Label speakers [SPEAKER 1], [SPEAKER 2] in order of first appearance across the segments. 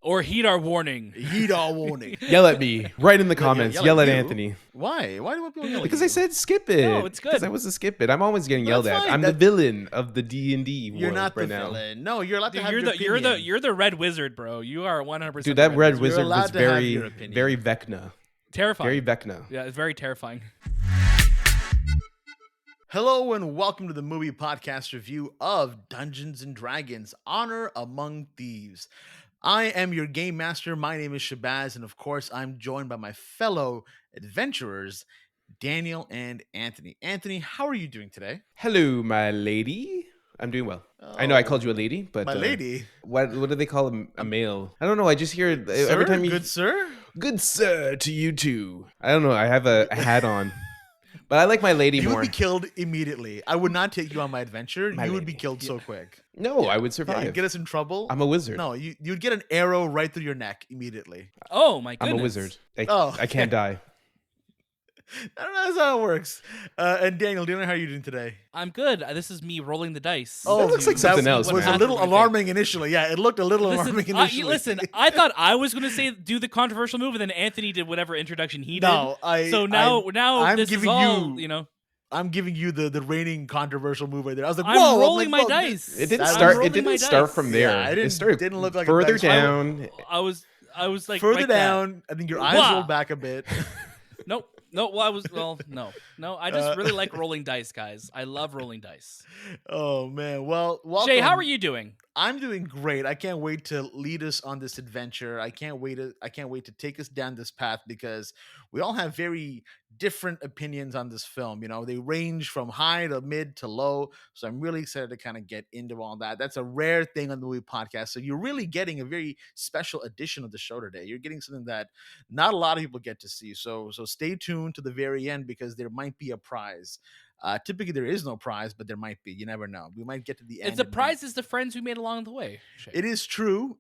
[SPEAKER 1] Or heed our warning.
[SPEAKER 2] Heed our warning.
[SPEAKER 3] Yell at me. Right in the comments. Yell at
[SPEAKER 2] you.
[SPEAKER 3] Anthony.
[SPEAKER 2] Why? Why do people yell at
[SPEAKER 3] Because
[SPEAKER 2] you?
[SPEAKER 3] I said skip it.
[SPEAKER 1] No, it's good.
[SPEAKER 3] Because I was a skip it. I'm always getting
[SPEAKER 2] But
[SPEAKER 3] yelled
[SPEAKER 2] that's
[SPEAKER 3] at.
[SPEAKER 2] fine.
[SPEAKER 3] I'm the villain of the D&D world
[SPEAKER 2] You're not the
[SPEAKER 3] right now.
[SPEAKER 2] villain. No, you're allowed to
[SPEAKER 1] Dude,
[SPEAKER 2] have
[SPEAKER 1] you're
[SPEAKER 2] your
[SPEAKER 1] the
[SPEAKER 2] opinion.
[SPEAKER 1] you're the red wizard, bro. You are 100%.
[SPEAKER 3] Dude, that red
[SPEAKER 2] You're
[SPEAKER 3] wizard
[SPEAKER 2] allowed
[SPEAKER 3] was
[SPEAKER 2] to have your opinion.
[SPEAKER 3] very Vecna.
[SPEAKER 1] terrifying.
[SPEAKER 3] Very Vecna.
[SPEAKER 1] Yeah, it's very terrifying.
[SPEAKER 2] Hello and welcome to the movie podcast review of Dungeons and Dragons: Honor Among Thieves. I am your game master. My name is Shahbaz, and of course, I'm joined by my fellow adventurers, Daniel and Anthony. Anthony, how are you doing today?
[SPEAKER 3] Hello, my lady. I'm doing well. I know I called you a lady, but
[SPEAKER 2] My lady.
[SPEAKER 3] What do they call a male? I don't know. I just hear every time you
[SPEAKER 2] Good sir.
[SPEAKER 3] good sir to you too. I don't know. I have a hat on, but I like my lady
[SPEAKER 2] You
[SPEAKER 3] more.
[SPEAKER 2] would be killed immediately. I would not take you on my adventure.
[SPEAKER 3] My
[SPEAKER 2] You would be
[SPEAKER 3] lady.
[SPEAKER 2] killed so quick.
[SPEAKER 3] No, I would
[SPEAKER 2] Yeah,
[SPEAKER 3] survive.
[SPEAKER 2] you'd get us in trouble.
[SPEAKER 3] I'm a wizard.
[SPEAKER 2] No, you'd get an arrow right through your neck immediately.
[SPEAKER 1] Oh my goodness.
[SPEAKER 3] I'm a wizard.
[SPEAKER 2] Oh.
[SPEAKER 3] I can't die.
[SPEAKER 2] I don't know that's how it works. And Daniel, how are you doing today?
[SPEAKER 1] I'm good. This is me rolling the dice.
[SPEAKER 3] That looks like something
[SPEAKER 2] that
[SPEAKER 3] else,
[SPEAKER 2] was
[SPEAKER 3] man.
[SPEAKER 2] a little alarming initially. Yeah, it looked a little alarming initially.
[SPEAKER 1] Listen, I thought I was going to do the controversial move, and then Anthony did whatever introduction he did.
[SPEAKER 2] No,
[SPEAKER 1] So now
[SPEAKER 2] I'm
[SPEAKER 1] this
[SPEAKER 2] giving
[SPEAKER 1] is all,
[SPEAKER 2] you- I'm giving you the reigning controversial move right there. I was like,
[SPEAKER 1] I'm
[SPEAKER 2] whoa!
[SPEAKER 1] rolling my
[SPEAKER 2] whoa,
[SPEAKER 1] dice.
[SPEAKER 3] It didn't
[SPEAKER 2] I'm
[SPEAKER 3] start.
[SPEAKER 1] rolling
[SPEAKER 3] It didn't
[SPEAKER 1] my
[SPEAKER 3] start
[SPEAKER 1] dice.
[SPEAKER 3] from there.
[SPEAKER 2] Yeah,
[SPEAKER 3] it started
[SPEAKER 2] didn't look like a
[SPEAKER 3] further
[SPEAKER 2] dice.
[SPEAKER 3] down.
[SPEAKER 1] I was like
[SPEAKER 2] Further
[SPEAKER 1] right there.
[SPEAKER 2] down. I think your eyes
[SPEAKER 1] Wah!
[SPEAKER 2] rolled back a bit.
[SPEAKER 1] No. No. I just really like rolling dice, guys. I love rolling dice.
[SPEAKER 2] Oh man. Well, welcome.
[SPEAKER 1] Shay, how are you doing?
[SPEAKER 2] I'm doing great. I can't wait to lead us on this adventure. I can't wait to take us down this path because we all have very different opinions on this film. You know, they range from high to mid to low. So I'm really excited to kind of get into all that. That's a rare thing on the movie podcast. So you're really getting a very special edition of the show today. You're getting something that not a lot of people get to see. So stay tuned to the very end because there might be a prize. Typically there is no prize, but there might be. You never know. We might get to the end.
[SPEAKER 1] It's the prize is the friends we made along the way. Shay.
[SPEAKER 2] It is true,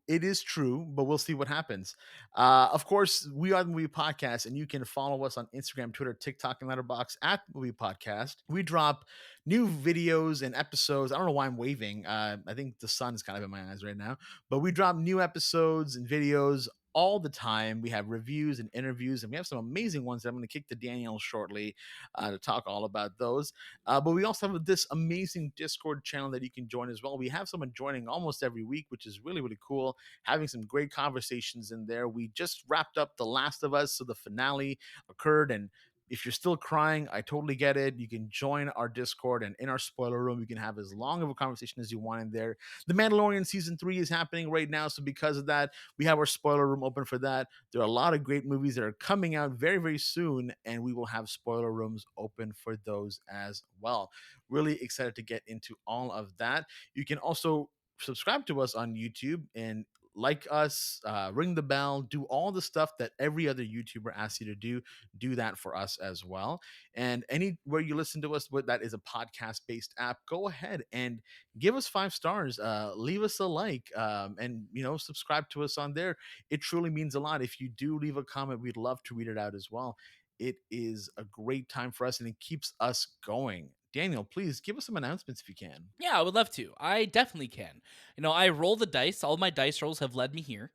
[SPEAKER 2] but we'll see what happens. Of course, we are the Movie Podcast, and you can follow us on Instagram, Twitter, TikTok, and Letterboxd at Movie Podcast. We drop new videos and episodes. I don't know why I'm waving. I think the sun is kind of in my eyes right now, but we drop new episodes and videos all the time. We have reviews and interviews, and we have some amazing ones that I'm going to kick to Daniel shortly to talk all about those. But we also have this amazing Discord channel that you can join as well. We have someone joining almost every week, which is really, really cool. Having some great conversations in there. We just wrapped up The Last of Us, so the finale occurred, and if you're still crying, I totally get it. You can join our Discord, and in our spoiler room, you can have as long of a conversation as you want in there. The Mandalorian Season 3 is happening right now, so because of that, we have our spoiler room open for that. There are a lot of great movies that are coming out very, very soon, and we will have spoiler rooms open for those as well. Really excited to get into all of that. You can also subscribe to us on YouTube and like us, ring the bell, do all the stuff that every other YouTuber asks you to do that for us as well. And anywhere you listen to us, that is a podcast based app, go ahead and give us 5 stars, leave us a like, and subscribe to us on there. It truly means a lot. If you do leave a comment, we'd love to read it out as well. It is a great time for us and it keeps us going. Daniel, please give us some announcements if you can.
[SPEAKER 1] Yeah, I would love to. I definitely can. I roll the dice. All my dice rolls have led me here,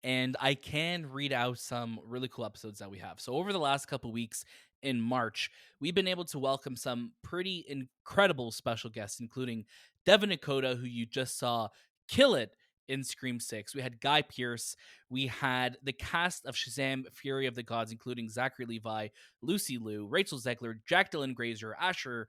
[SPEAKER 1] and I can read out some really cool episodes that we have. So over the last couple weeks in March, we've been able to welcome some pretty incredible special guests, including Devin Nakota, who you just saw kill it in Scream 6. We had Guy Pearce. We had the cast of Shazam! Fury of the Gods, including Zachary Levi, Lucy Liu, Rachel Zegler, Jack Dylan Grazer, Asher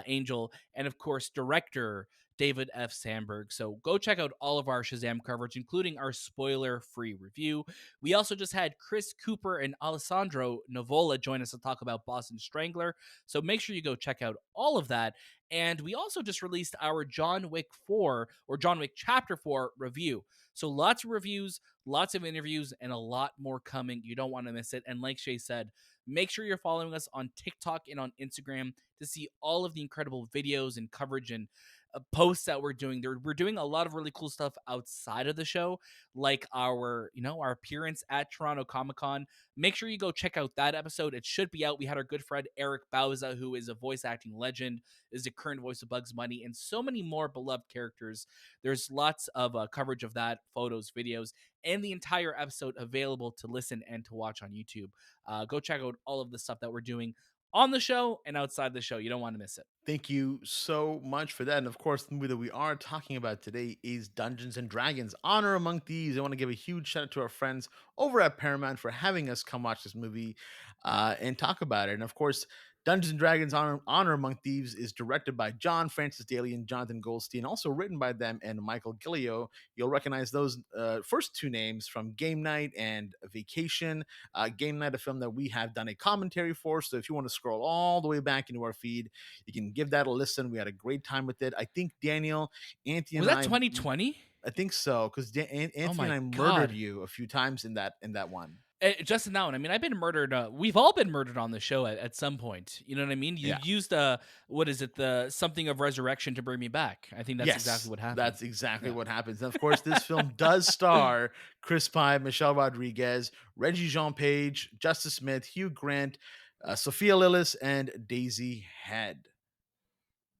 [SPEAKER 1] Angel, and of course, director David F. Sandberg. So go check out all of our Shazam coverage, including our spoiler-free review. We also just had Chris Cooper and Alessandro Novola join us to talk about Boston Strangler. So make sure you go check out all of that. And we also just released our John Wick 4 or John Wick Chapter 4 review. So lots of reviews, lots of interviews, and a lot more coming. You don't want to miss it. And like Shay said, make sure you're following us on TikTok and on Instagram to see all of the incredible videos and coverage and posts that we're doing. We're doing a lot of really cool stuff outside of the show, like our appearance at Toronto Comic Con. Make sure you go check out that episode. It should be out. We had our good friend Eric Bauza, who is a voice acting legend, is the current voice of Bugs Bunny, and so many more beloved characters. There's lots of coverage of that, photos, videos, and the entire episode available to listen and to watch on YouTube. Go check out all of the stuff that we're doing on the show and outside the show. You don't want to miss it.
[SPEAKER 2] Thank you so much for that. And of course, the movie that we are talking about today is Dungeons and Dragons: Honor Among Thieves. I want to give a huge shout out to our friends over at Paramount for having us come watch this movie and talk about it. And of course, Dungeons and Dragons: Honor Among Thieves is directed by John Francis Daley and Jonathan Goldstein, also written by them and Michael Gillio. You'll recognize those first two names from Game Night and Vacation. Game Night, a film that we have done a commentary for. So if you want to scroll all the way back into our feed, you can give that a listen. We had a great time with it. I think Daniel, Anthony,
[SPEAKER 1] Was
[SPEAKER 2] and
[SPEAKER 1] that
[SPEAKER 2] I.
[SPEAKER 1] 2020?
[SPEAKER 2] I think so because Anthony
[SPEAKER 1] my
[SPEAKER 2] and I
[SPEAKER 1] God.
[SPEAKER 2] murdered you a few times in that one.
[SPEAKER 1] Just in that one. I mean, I've been murdered. We've all been murdered on the show at some point. You know what I mean? You
[SPEAKER 2] Yeah.
[SPEAKER 1] used what is it? The something of resurrection to bring me back. I think that's exactly what happened.
[SPEAKER 2] That's exactly
[SPEAKER 1] Yeah.
[SPEAKER 2] what happens. And of course, this film does star Chris Pine, Michelle Rodriguez, Regé-Jean Page, Justice Smith, Hugh Grant, Sophia Lillis, and Daisy Head.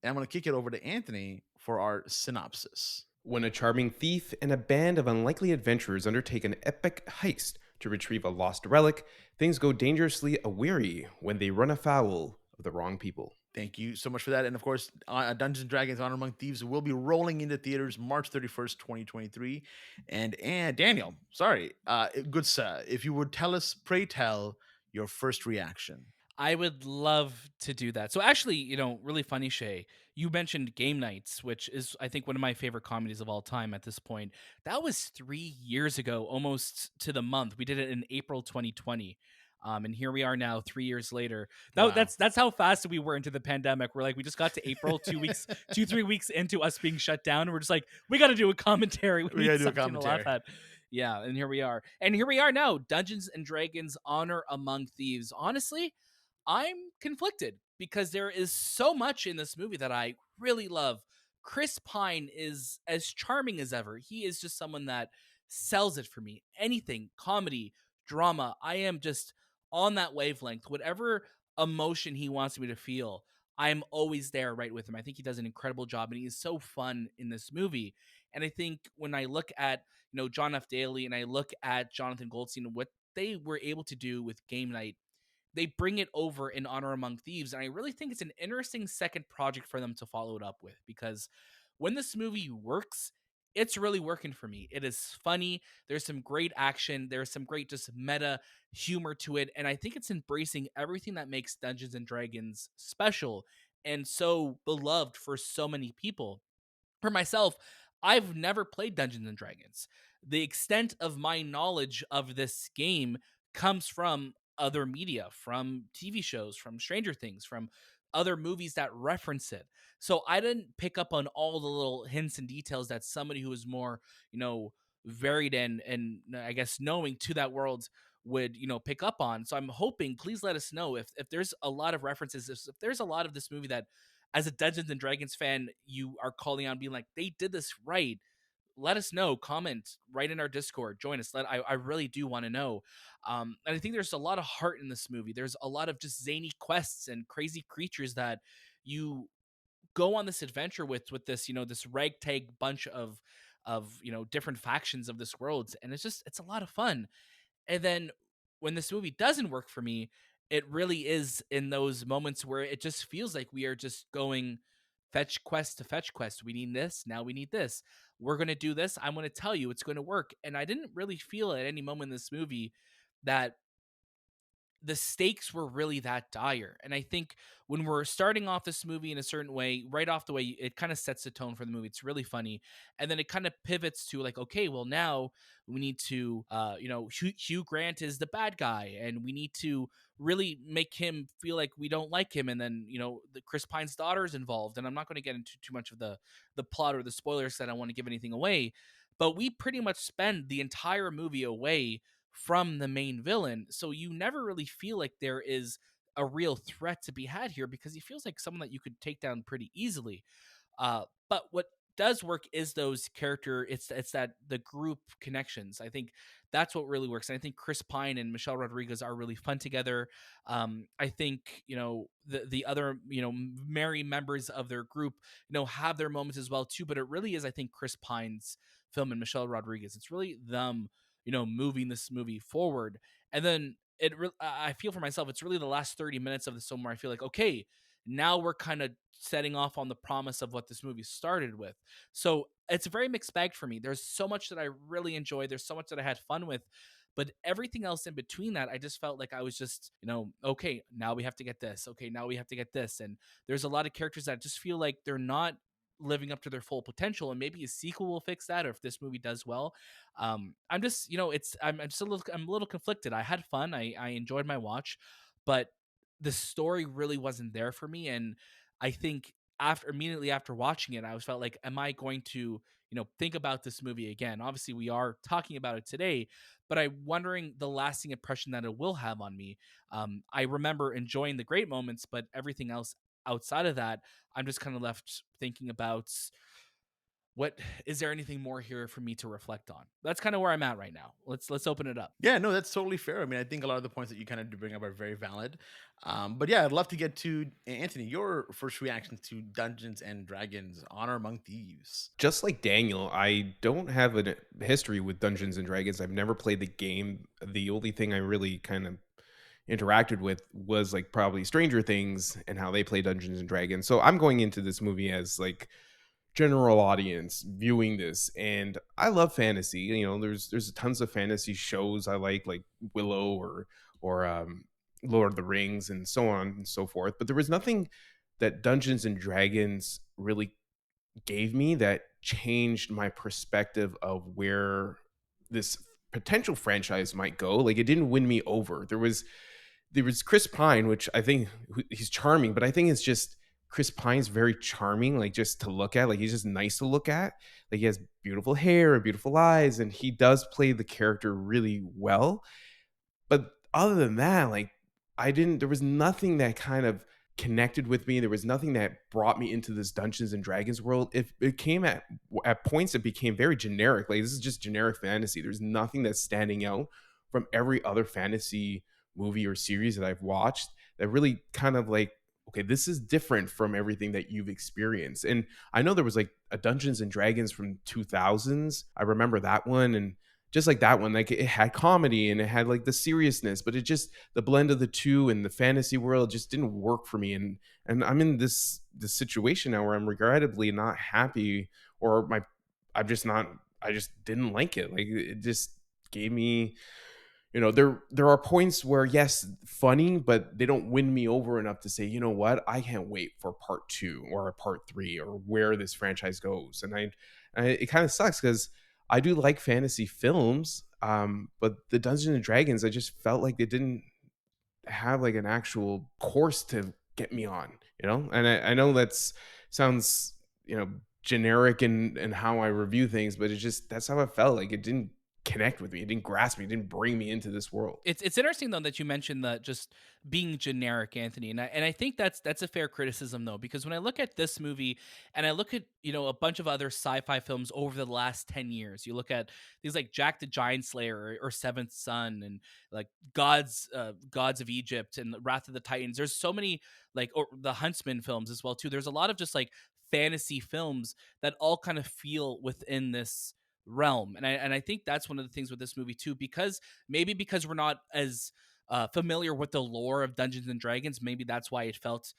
[SPEAKER 2] And I'm going to kick it over to Anthony for our synopsis.
[SPEAKER 3] When a charming thief and a band of unlikely adventurers undertake an epic heist to retrieve a lost relic, things go dangerously awry when they run afoul of the wrong people.
[SPEAKER 2] Thank you so much for that. And of course, Dungeons and Dragons: Honor Among Thieves will be rolling into theaters March 31st, 2023. And Daniel, sorry, good sir, if you would pray tell your first reaction.
[SPEAKER 1] I would love to do that. So actually, really funny, Shay, you mentioned Game Nights, which is, I think, one of my favorite comedies of all time at this point. That was 3 years ago, almost to the month. We did it in April 2020. And here we are now, 3 years later.
[SPEAKER 2] Wow.
[SPEAKER 1] That's how fast we were into the pandemic. We're like, we just got to April, 3 weeks into us being shut down. And we're just like, we got to do a commentary. We need something to laugh at. Yeah, and here we are. And here we are now, Dungeons and Dragons: Honor Among Thieves. Honestly, I'm conflicted because there is so much in this movie that I really love. Chris Pine is as charming as ever. He is just someone that sells it for me. Anything, comedy, drama, I am just on that wavelength. Whatever emotion he wants me to feel, I'm always there right with him. I think he does an incredible job, and he is so fun in this movie. And I think when I look at, John F. Daley and I look at Jonathan Goldstein, what they were able to do with Game Night, they bring it over in Honor Among Thieves. And I really think it's an interesting second project for them to follow it up with, because when this movie works, it's really working for me. It is funny. There's some great action. There's some great just meta humor to it. And I think it's embracing everything that makes Dungeons and Dragons special and so beloved for so many people. For myself, I've never played Dungeons and Dragons. The extent of my knowledge of this game comes from other media, from TV shows, from Stranger Things, from other movies that reference it. So I didn't pick up on all the little hints and details that somebody who is more, varied and I guess knowing to that world would, pick up on. So I'm hoping, please let us know if there's a lot of references, if there's a lot of this movie that as a Dungeons and Dragons fan, you are calling on being like, they did this right. Let us know, comment, write in our Discord, join us. I really do want to know. And I think there's a lot of heart in this movie. There's a lot of just zany quests and crazy creatures that you go on this adventure with this, this ragtag bunch of different factions of this world. And it's a lot of fun. And then when this movie doesn't work for me, it really is in those moments where it just feels like we are just going fetch quest to fetch quest. We need this. Now we need this. We're going to do this. I'm going to tell you it's going to work. And I didn't really feel at any moment in this movie that the stakes were really that dire. And I think when we're starting off this movie in a certain way, right off the way, it kind of sets the tone for the movie. It's really funny. And then it kind of pivots to like, okay, well, now we need to, Hugh Grant is the bad guy, and we need to really make him feel like we don't like him. And then, the Chris Pine's daughter is involved. And I'm not going to get into too much of the plot or the spoilers, that I don't want to give anything away. But we pretty much spend the entire movie away from the main villain. So you never really feel like there is a real threat to be had here, because he feels like someone that you could take down pretty easily. But what does work is those character it's that the group connections. I think that's what really works. And I think Chris Pine and Michelle Rodriguez are really fun together. I think the other merry members of their group have their moments as well too. But it really is, I think, Chris Pine's film and Michelle Rodriguez. It's really them moving this movie forward. And then I feel for myself, it's really the last 30 minutes of the film where I feel like, okay, now we're kind of setting off on the promise of what this movie started with. So it's a very mixed bag for me. There's so much that I really enjoyed. There's so much that I had fun with. But everything else in between that, I just felt like I was just, okay, now we have to get this. Okay, now we have to get this. And there's a lot of characters that just feel like they're not living up to their full potential. And maybe a sequel will fix that, or if this movie does well. I'm just, I'm just I'm a little conflicted. I had fun. I enjoyed my watch, but the story really wasn't there for me. And I think immediately after watching it, I was felt like, am I going to, think about this movie again? Obviously, we are talking about it today, but I'm wondering the lasting impression that it will have on me. I remember enjoying the great moments, but everything else outside of that, I'm just kind of left thinking about, what is there anything more here for me to reflect on? That's kind of where I'm at right now. Let's open it up.
[SPEAKER 2] Yeah, no, that's totally fair. I mean, I think a lot of the points that you kind of do bring up are very valid. But yeah, I'd love to get to Anthony, your first reaction to Dungeons and Dragons: Honor Among Thieves.
[SPEAKER 3] Just like Daniel, I don't have a history with Dungeons and Dragons. I've never played the game. The only thing I really kind of interacted with was like probably Stranger Things and how they play Dungeons and Dragons. So I'm going into this movie as like general audience viewing this, and I love fantasy. There's tons of fantasy shows I like Willow or Lord of the Rings and so on and so forth. But there was nothing that Dungeons and Dragons really gave me that changed my perspective of where this potential franchise might go. Like, it didn't win me over. There was Chris Pine, which I think he's charming, but I think it's just Chris Pine's very charming, like just to look at. Like, he's just nice to look at. Like, he has beautiful hair and beautiful eyes, and he does play the character really well. But other than that, like, there was nothing that kind of connected with me. There was nothing that brought me into this Dungeons and Dragons world. It came at points, it became very generic. Like, this is just generic fantasy. There's nothing that's standing out from every other fantasy movie or series that I've watched that really kind of like, okay, this is different from everything that you've experienced. And I know there was like a Dungeons and Dragons from 2000s. I remember that one. And just like that one, like, it had comedy and it had like the seriousness, but it just, the blend of the two and the fantasy world just didn't work for me. And I'm in this situation now where I'm regrettably not happy, or I just didn't like it. Like, it just gave me, there are points where, yes, funny, but they don't win me over enough to say, you know what, I can't wait for part 2 or a part 3 or where this franchise goes. And it kind of sucks because I do like fantasy films, but the Dungeons and Dragons, I just felt like they didn't have like an actual course to get me on, And I know that's sounds, generic in how I review things, but that's how I felt. Like, it didn't connect with me. It didn't grasp me. It didn't bring me into this world.
[SPEAKER 1] It's interesting though that you mentioned that just being generic, Anthony, and I think that's a fair criticism though, because when I look at this movie and I look at a bunch of other sci-fi films over the last 10 years, you look at these like Jack the Giant Slayer or Seventh Son and like Gods of Egypt and Wrath of the Titans. There's so many, like, or the Huntsman films as well too. There's a lot of just like fantasy films that all kind of feel within this realm, and I think that's one of the things with this movie too, because we're not as familiar with the lore of Dungeons and Dragons. Maybe that's why it felt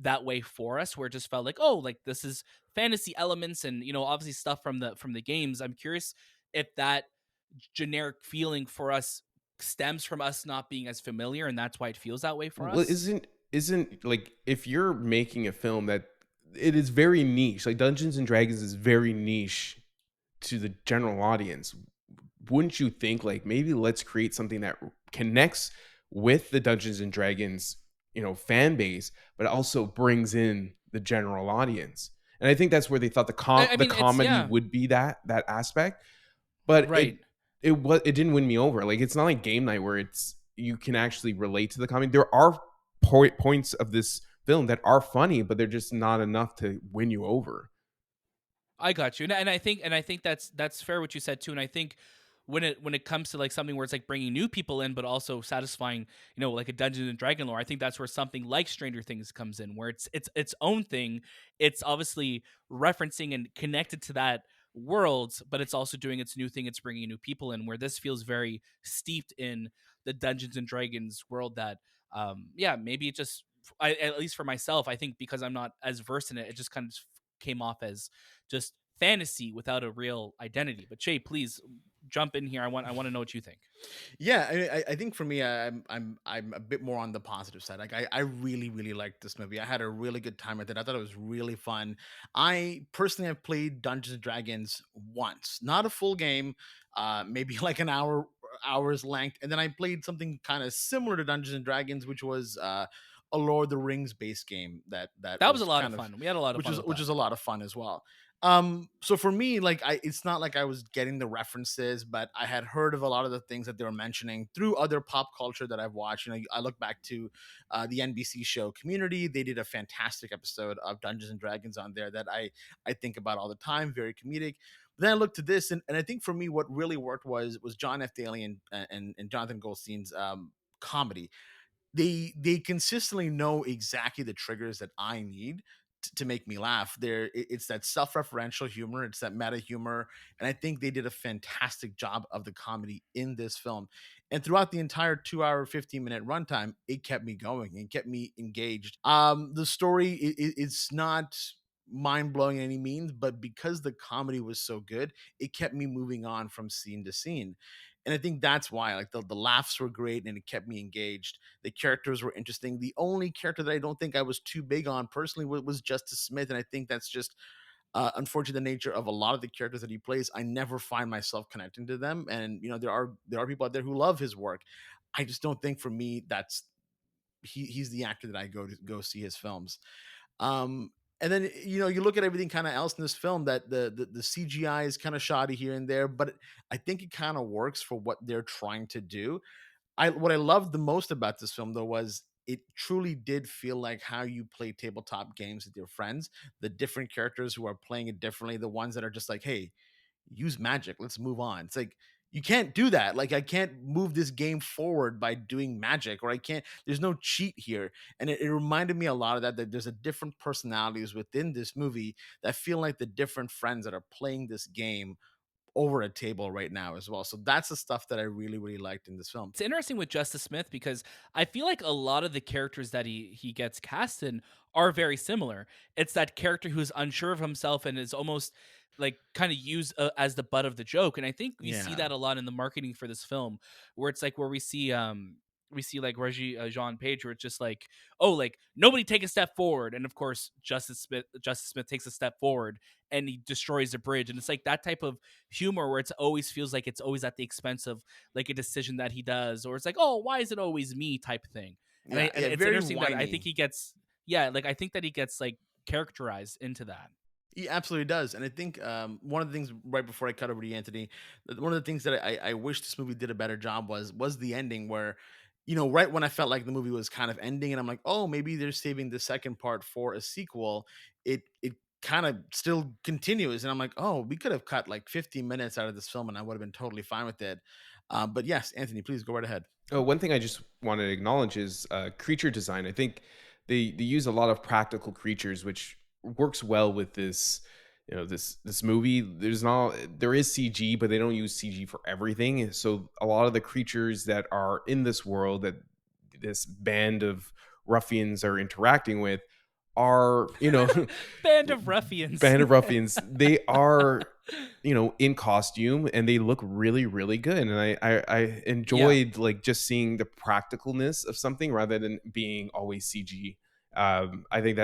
[SPEAKER 1] that way for us, where it just felt like, oh, like this is fantasy elements and obviously stuff from the games. I'm curious if that generic feeling for us stems from us not being as familiar, and that's why it feels that way for
[SPEAKER 3] Well,
[SPEAKER 1] us.
[SPEAKER 3] isn't like, if you're making a film that it is very niche, like Dungeons and Dragons is very niche to the general audience, wouldn't you think like, maybe let's create something that connects with the Dungeons and Dragons fan base, but also brings in the general audience? And I think that's where they thought
[SPEAKER 1] I
[SPEAKER 3] the
[SPEAKER 1] mean, it's,
[SPEAKER 3] comedy
[SPEAKER 1] yeah,
[SPEAKER 3] would be that aspect, but
[SPEAKER 1] right.
[SPEAKER 3] it didn't win me over. Like, it's not like Game Night where you can actually relate to the comedy. There are points of this film that are funny, but they're just not enough to win you over.
[SPEAKER 1] I got you, and I think that's fair what you said too. And I think when it comes to like something where it's like bringing new people in, but also satisfying, like a Dungeons and Dragon lore, I think that's where something like Stranger Things comes in, where it's its own thing. It's obviously referencing and connected to that world, but it's also doing its new thing. It's bringing new people in, where this feels very steeped in the Dungeons and Dragons world. That, yeah, maybe it just, at least for myself, I think because I'm not as versed in it, it just kind of came off as just fantasy without a real identity. But Shay, please jump in here. I want to know what you think.
[SPEAKER 2] Yeah, I think for me, I'm a bit more on the positive side. Like I really really liked this movie. I had a really good time with it. I thought it was really fun. I personally have played Dungeons and Dragons once, not a full game, maybe like an hour's length, and then I played something kind of similar to Dungeons and Dragons, which was a Lord of the Rings based game that
[SPEAKER 1] That was a
[SPEAKER 2] was
[SPEAKER 1] lot of
[SPEAKER 2] kind of
[SPEAKER 1] fun. We had a lot of fun with
[SPEAKER 2] which
[SPEAKER 1] that.
[SPEAKER 2] is a lot of fun as well. So for me, like it's not like I was getting the references, but I had heard of a lot of the things that they were mentioning through other pop culture that I've watched. I look back to the NBC show Community. They did a fantastic episode of Dungeons and Dragons on there that I think about all the time. Very comedic. Then I looked to this, and I think for me, what really worked was John F. Daly and Jonathan Goldstein's comedy. They consistently know exactly the triggers that I need to make me laugh. It's that self-referential humor, it's that meta humor, and I think they did a fantastic job of the comedy in this film. And throughout the entire 2 hour 15-minute runtime, it kept me going and kept me engaged. The story it's not mind-blowing in any means, but because the comedy was so good, it kept me moving on from scene to scene. And I think that's why, like, the laughs were great and it kept me engaged. The characters were interesting. The only character that I don't think I was too big on personally was Justice Smith, and I think that's just unfortunately the nature of a lot of the characters that he plays. I never find myself connecting to them, and there are people out there who love his work. I just don't think for me that's he's the actor that I go see his films. Um, and then you look at everything kind of else in this film that the CGI is kind of shoddy here and there, but I think it kind of works for what they're trying to do. What I loved the most about this film though was it truly did feel like how you play tabletop games with your friends. The different characters who are playing it differently, the ones that are just like, hey, use magic, let's move on. It's like you can't do that. Like I can't move this game forward by doing magic, or I can't, there's no cheat here. And it reminded me a lot of that there's a different personalities within this movie that feel like the different friends that are playing this game over a table right now as well. So that's the stuff that I really really liked in this film.
[SPEAKER 1] It's interesting with Justice Smith because I feel like a lot of the characters that he gets cast in are very similar. It's that character who's unsure of himself and is almost like kind of used as the butt of the joke. And I think we see
[SPEAKER 2] Yeah.
[SPEAKER 1] that a lot in the marketing for this film, where it's like where we see like Regé-Jean Page, where it's just like, oh, like nobody take a step forward, and of course Justice Smith takes a step forward and he destroys the bridge, and it's like that type of humor where it's always feels like it's always at the expense of like a decision that he does, or it's like, oh, why is it always me type thing. And,
[SPEAKER 2] Yeah,
[SPEAKER 1] and
[SPEAKER 2] yeah,
[SPEAKER 1] it's
[SPEAKER 2] very
[SPEAKER 1] interesting that I think
[SPEAKER 2] whiny.
[SPEAKER 1] he gets, yeah, like I think that he gets like characterized into that.
[SPEAKER 2] He absolutely does, and I think one of the things right before I cut over to you, Anthony, one of the things that I wish this movie did a better job was the ending, where right when I felt like the movie was kind of ending, and I'm like, oh, maybe they're saving the second part for a sequel. It kind of still continues, and I'm like, oh, we could have cut like 15 minutes out of this film, and I would have been totally fine with it. But yes, Anthony, please go right ahead.
[SPEAKER 3] Oh, one thing I just wanted to acknowledge is creature design. I think they use a lot of practical creatures, which works well with this. This movie. There is CG, but they don't use CG for everything. So a lot of the creatures that are in this world that this band of ruffians are interacting with are
[SPEAKER 1] Band of ruffians.
[SPEAKER 3] band of ruffians. They are in costume and they look really really good, and I
[SPEAKER 1] Yeah.
[SPEAKER 3] enjoyed like just seeing the practicalness of something rather than being always CG. I think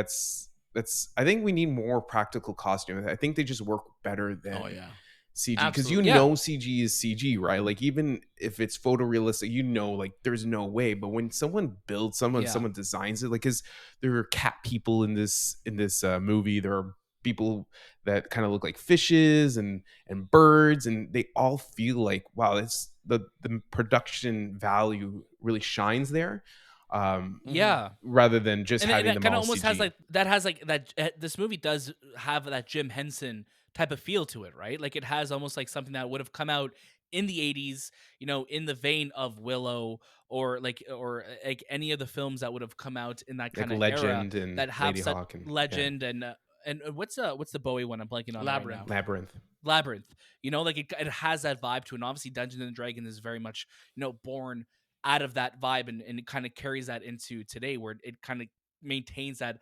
[SPEAKER 3] I think we need more practical costume. I think they just work better
[SPEAKER 2] Oh
[SPEAKER 3] than
[SPEAKER 2] yeah,
[SPEAKER 3] CG, because
[SPEAKER 2] absolutely.
[SPEAKER 1] Yeah.
[SPEAKER 3] CG is CG, right? Like even if it's photorealistic, like there's no way. But when someone builds
[SPEAKER 1] Yeah.
[SPEAKER 3] someone designs it, like, because there are cat people in this movie. There are people that kind of look like fishes and birds, and they all feel like, wow, it's the production value really shines there,
[SPEAKER 2] Hmm.
[SPEAKER 1] Yeah.
[SPEAKER 3] rather than just
[SPEAKER 1] And
[SPEAKER 3] having
[SPEAKER 1] that
[SPEAKER 3] them
[SPEAKER 1] kind of
[SPEAKER 3] all
[SPEAKER 1] almost has
[SPEAKER 3] CG.
[SPEAKER 1] like that has like that this movie does have that Jim Henson type of feel to it, right? Like it has almost like something that would have come out in the 80s, in the vein of Willow, or like any of the films that would have come out in that
[SPEAKER 3] Like
[SPEAKER 1] kind of era
[SPEAKER 3] Legend and
[SPEAKER 1] that have
[SPEAKER 3] Lady
[SPEAKER 1] such
[SPEAKER 3] Hawk and yeah,
[SPEAKER 1] legend. And what's the Bowie one I'm blanking on it right now?
[SPEAKER 2] Labyrinth.
[SPEAKER 3] Labyrinth.
[SPEAKER 1] Labyrinth. Like it has that vibe to it. And obviously, Dungeons and Dragons is very much born out of that vibe, and it kind of carries that into today, where it kind of maintains that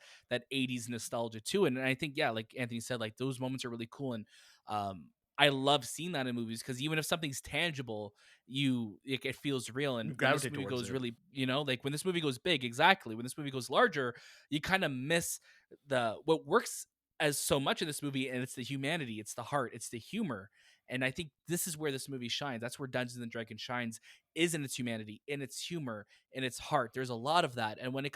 [SPEAKER 1] 80s nostalgia too. And I think, yeah, like Anthony said, like those moments are really cool. And I love seeing that in movies, because even if something's tangible, it feels real.
[SPEAKER 2] You
[SPEAKER 1] And when this
[SPEAKER 2] gravitate
[SPEAKER 1] movie
[SPEAKER 2] towards
[SPEAKER 1] goes
[SPEAKER 2] it.
[SPEAKER 1] really, like when this movie goes big, exactly, when this movie goes larger, you kind of miss the what works as so much in this movie, and it's the humanity, it's the heart, it's the humor. And I think this is where this movie shines. That's where Dungeons and Dragons shines, is in its humanity, in its humor, in its heart. There's a lot of that. And when it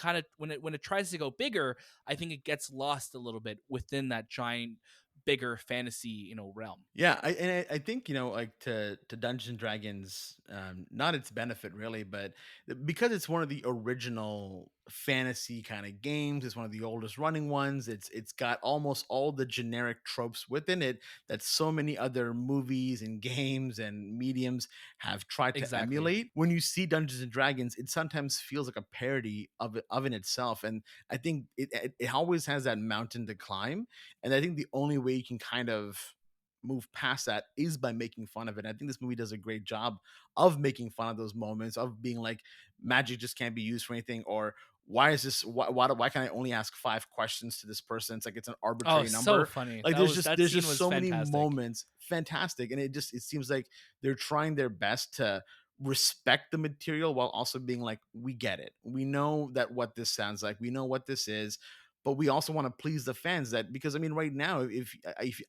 [SPEAKER 1] tries to go bigger, I think it gets lost a little bit within that giant, bigger fantasy, realm.
[SPEAKER 2] Yeah, I think like to Dungeons and Dragons, not its benefit really, but because it's one of the original fantasy kind of games, it's one of the oldest running ones. It's got almost all the generic tropes within it that so many other movies and games and mediums have tried to
[SPEAKER 1] Exactly.
[SPEAKER 2] emulate. When you see Dungeons and Dragons, it sometimes feels like a parody of in itself, and I think it always has that mountain to climb. And I think the only way you can kind of move past that is by making fun of it. I think this movie does a great job of making fun of those moments, of being like, magic just can't be used for anything, or why is this, why can I only ask 5 questions to this person? It's like it's an
[SPEAKER 1] Oh,
[SPEAKER 2] arbitrary
[SPEAKER 1] so
[SPEAKER 2] number.
[SPEAKER 1] funny.
[SPEAKER 2] Like
[SPEAKER 1] That
[SPEAKER 2] there's
[SPEAKER 1] scene
[SPEAKER 2] just
[SPEAKER 1] was
[SPEAKER 2] so many
[SPEAKER 1] fantastic.
[SPEAKER 2] moments, fantastic. And it seems like they're trying their best to respect the material while also being like, we get it, we know that what this sounds like, we know what this is, but we also want to please the fans. That because I mean, right now, if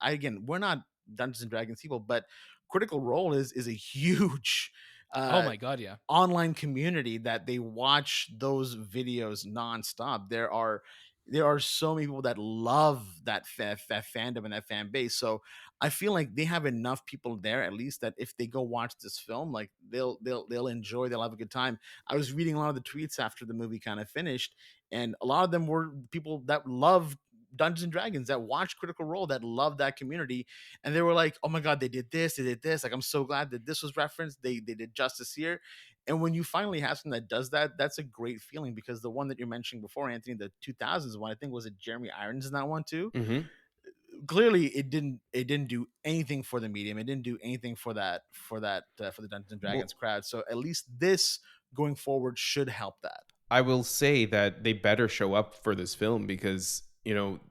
[SPEAKER 2] I, again, we're not Dungeons and Dragons people, but Critical Role is a huge
[SPEAKER 1] Oh
[SPEAKER 2] uh
[SPEAKER 1] my god, yeah.
[SPEAKER 2] online community that they watch those videos nonstop. There are so many people that love that fandom and that fan base. So I feel like they have enough people there, at least, that if they go watch this film, like they'll enjoy, they'll have a good time. I was reading a lot of the tweets after the movie kind of finished, and a lot of them were people that love Dungeons and Dragons, that watch Critical Role, that love that community, and they were like, "Oh my god, they did this, they did this! Like, I'm so glad that this was referenced. They did justice here." And when you finally have something that does that, that's a great feeling. Because the one that you're mentioning before, Anthony, the 2000s one, I think, was it Jeremy Irons in that one too?
[SPEAKER 3] Hmm.
[SPEAKER 2] Clearly, it didn't do anything for the medium. It didn't do anything for the Dungeons and
[SPEAKER 3] Well,
[SPEAKER 2] Dragons crowd. So at least this going forward should help that.
[SPEAKER 3] I will say that they better show up for this film because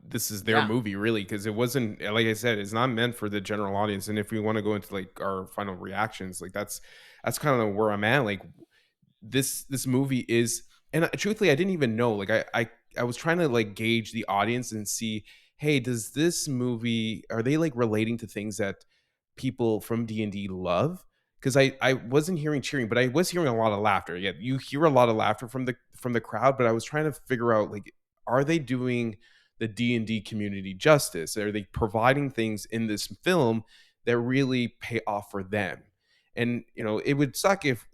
[SPEAKER 3] this is their
[SPEAKER 2] Yeah,
[SPEAKER 3] movie really, because it wasn't, like I said, it's not meant for the general audience. And if we want to go into like our final reactions, like that's kind of where I'm at. Like this movie is, and truthfully I didn't even know, like I was trying to like gauge the audience and see, hey, does this movie, are they like relating to things that people from D&D love? Because I wasn't hearing cheering, but I was hearing a lot of laughter. Yeah, you hear a lot of laughter from the crowd, but I was trying to figure out, like, are they doing the D&D community justice? Are they providing things in this film that really pay off for them? And it would suck if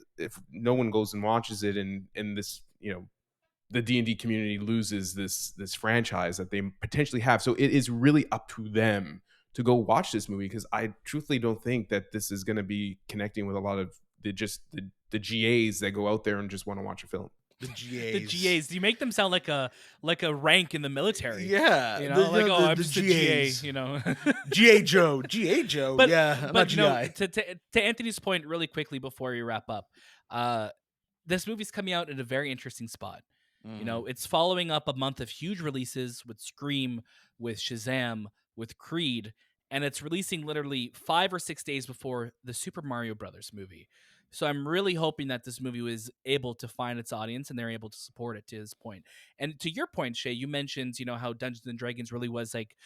[SPEAKER 3] no one goes and watches it, and this, the D&D community loses this franchise that they potentially have. So it is really up to them to go watch this movie, because I truthfully don't think that this is going to be connecting with a lot of the GAs that go out there and just want to watch a film.
[SPEAKER 2] the
[SPEAKER 1] The
[SPEAKER 2] GAs.
[SPEAKER 1] GAs, you make them sound like a rank in the military.
[SPEAKER 2] Yeah,
[SPEAKER 1] Like, oh, I'm
[SPEAKER 2] the
[SPEAKER 1] just a GA,
[SPEAKER 2] GAs.
[SPEAKER 1] you know.
[SPEAKER 2] GA Joe, GA Joe.
[SPEAKER 1] but
[SPEAKER 2] Yeah, I'm not
[SPEAKER 1] but
[SPEAKER 2] GI.
[SPEAKER 1] to Anthony's point, really quickly before we wrap up, uh this movie's coming out in a very interesting spot.
[SPEAKER 2] Mhm.
[SPEAKER 1] It's following up a month of huge releases with Scream, with Shazam, with Creed, and it's releasing literally 5 or 6 days before the Super Mario Brothers movie. So I'm really hoping that this movie was able to find its audience and they're able to support it, to his point. And to your point, Shay, you mentioned, how Dungeons and Dragons really was like,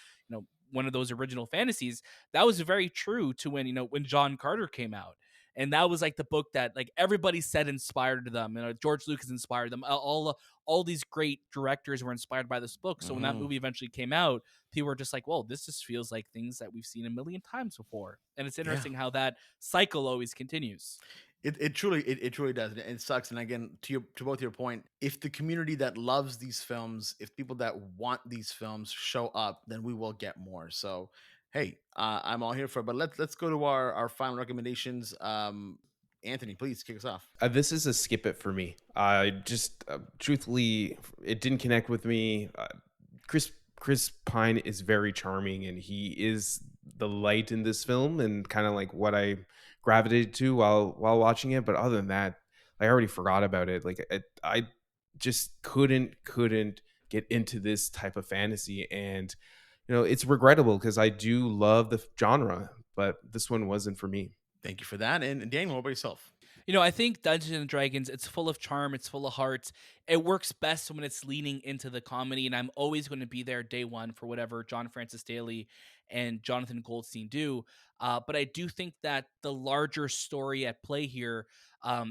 [SPEAKER 1] one of those original fantasies. That was very true to when John Carter came out. And that was like the book that like everybody said inspired them. George Lucas inspired them. All these great directors were inspired by this book. So when that
[SPEAKER 2] Mhm.
[SPEAKER 1] movie eventually came out, people were just like, "Whoa, this just feels like things that we've seen a million times before." And it's
[SPEAKER 2] Yeah.
[SPEAKER 1] interesting how that cycle always continues.
[SPEAKER 2] It truly does. And it sucks. And again, to both your point, if the community that loves these films, if people that want these films show up, then we will get more. So Hey, I'm all here for it. But let's go to our final recommendations. Anthony, please kick us off.
[SPEAKER 3] This is a skip it for me. I just truthfully, it didn't connect with me. Chris Pine is very charming, and he is the light in this film, and kind of like what I gravitated to while watching it. But other than that, I already forgot about it. Like I just couldn't get into this type of fantasy, and it's regrettable because I do love the genre, but this one wasn't for me.
[SPEAKER 2] Thank you for that. And Daniel, what about yourself?
[SPEAKER 1] I think Dungeons and Dragons, it's full of charm, it's full of heart. It works best when it's leaning into the comedy, and I'm always going to be there day one for whatever John Francis Daley and Jonathan Goldstein do. But I do think that the larger story at play here,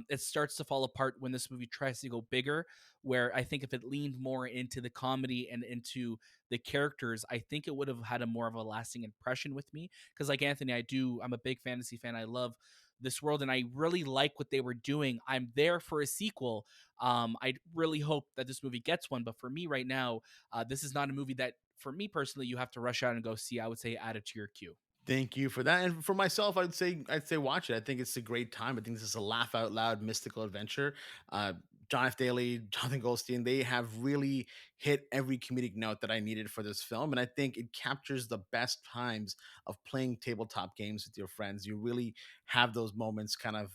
[SPEAKER 1] it starts to fall apart when this movie tries to go bigger. Where I think if it leaned more into the comedy and into the characters, I think it would have had a more of a lasting impression with me. Because like Anthony, I'm a big fantasy fan. I love this world and I really like what they were doing. I'm there for a sequel. I really hope that this movie gets one, but for me right now, this is not a movie that for me personally you have to rush out and go see. I would say add it to your queue.
[SPEAKER 2] Thank you for that. And for myself, I'd say watch it. I think it's a great time. I think this is a laugh out loud mystical adventure. Uh, John F. Daly, Jonathan Goldstein, they have really hit every comedic note that I needed for this film. And I think it captures the best times of playing tabletop games with your friends. You really have those moments kind of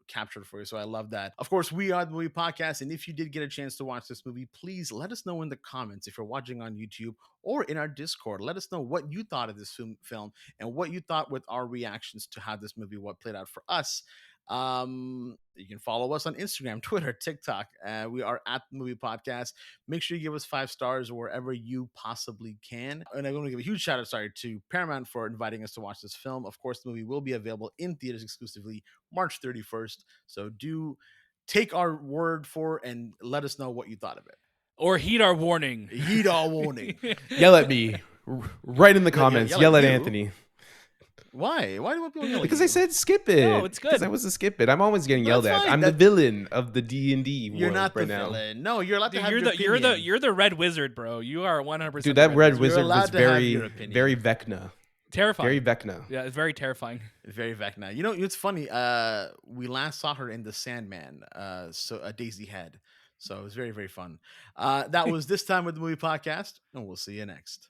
[SPEAKER 2] captured for you. So I love that. Of course, we are the Movie Podcast. And if you did get a chance to watch this movie, please let us know in the comments if you're watching on YouTube or in our Discord. Let us know what you thought of this film and what you thought with our reactions to how this movie what played out for us. You can follow us on Instagram, Twitter, TikTok. We are at the Movie Podcast. Make sure you give us 5 stars wherever you possibly can. And I'm going to give a huge shout out, to Paramount for inviting us to watch this film. Of course, the movie will be available in theaters exclusively March 31st. So do take our word for it and let us know what you thought of it.
[SPEAKER 1] Or heed our warning.
[SPEAKER 2] Heed our warning.
[SPEAKER 3] Yell at me right in the comments. Yell at
[SPEAKER 2] you.
[SPEAKER 3] Anthony.
[SPEAKER 2] Why? Why do people yell?
[SPEAKER 3] Because I said skip it.
[SPEAKER 1] No, it's good.
[SPEAKER 3] Because I was a skip it. I'm always getting yelled at. I'm the villain of the D&D world.
[SPEAKER 2] You're not the
[SPEAKER 3] right
[SPEAKER 2] villain. No, you're allowed to have
[SPEAKER 1] you're
[SPEAKER 2] your
[SPEAKER 1] the
[SPEAKER 2] opinion.
[SPEAKER 1] you're the red wizard, bro. You are 100%.
[SPEAKER 3] Dude, that red
[SPEAKER 2] You're
[SPEAKER 3] wizard
[SPEAKER 2] allowed
[SPEAKER 3] was
[SPEAKER 2] to have
[SPEAKER 3] very,
[SPEAKER 2] your opinion.
[SPEAKER 3] very Vecna.
[SPEAKER 1] Terrifying.
[SPEAKER 3] Very Vecna.
[SPEAKER 1] Yeah, it's very terrifying.
[SPEAKER 2] Very Vecna. It's funny. We last saw her in The Sandman. So Daisy Head. So it was very, very fun. That was This Time with the Movie Podcast, and we'll see you next.